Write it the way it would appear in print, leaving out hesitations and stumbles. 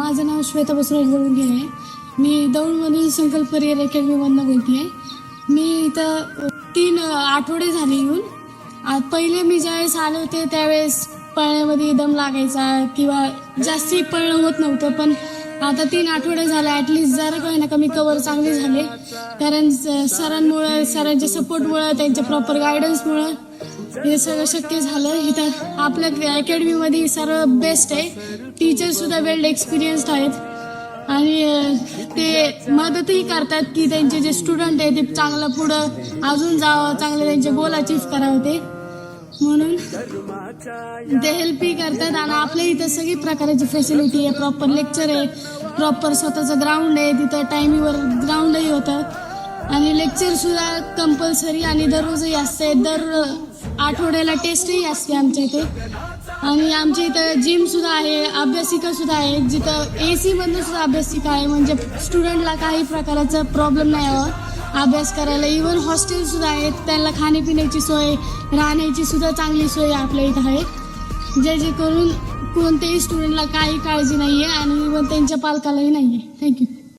माझं नाव श्वेता बसवराज बोलून आहे. मी दौंडमधून संकल्प करिअर अकॅडमीमधून बोलते आहे. मी इथं 3 आठवडे झाले येऊन. पहिले मी ज्यावेळेस आले होते त्यावेळेस पळण्यामध्ये दम लागायचा किंवा जास्ती पळणं होत नव्हतं, पण आता 3 आठवडे झाले ॲटलिस्ट जरा काही ना कमी कवर चांगले झाले. कारण सरांमुळं, सरांच्या सपोर्टमुळं, त्यांच्या प्रॉपर गायडन्समुळं हे सगळं शक्य झालं. इथं आपल्या अकॅडमीमध्ये सर्व बेस्ट आहे. टीचरसुद्धा वेल एक्सपिरियन्स्ड आहेत आणि ते मदतही करतात की त्यांचे जे स्टुडंट आहे ते चांगलं पुढं अजून जावं, चांगले त्यांचे गोल अचीव करावं ते म्हणून ते हेल्पही करतात. आणि आपल्या इथं सगळी प्रकारची फॅसिलिटी आहे. प्रॉपर लेक्चर आहे, प्रॉपर स्वतःचं ग्राउंड आहे, तिथं टायमिंगवर ग्राउंडही होतं आणि लेक्चरसुद्धा कंपल्सरी आणि दररोजही असते. दर आठवड्याला टेस्टही असते आमच्या इथे. आणि आमच्या इथं जिमसुद्धा आहे, अभ्यासिकासुद्धा आहे, जिथं AC मधून सुद्धा अभ्यासिका आहे, म्हणजे स्टुडंटला काही प्रकारचा प्रॉब्लेम नाही यावा अभ्यास करायला. इव्हन हॉस्टेलसुद्धा आहेत, त्यांना खाण्यापिण्याची सोय, राहण्याची सुद्धा चांगली सोय आपल्या इथं आहे, जे करून कोणत्याही स्टुडंटला काही काळजी नाही आहे आणि इव्हन त्यांच्या पालकालाही नाही आहे. थँक्यू.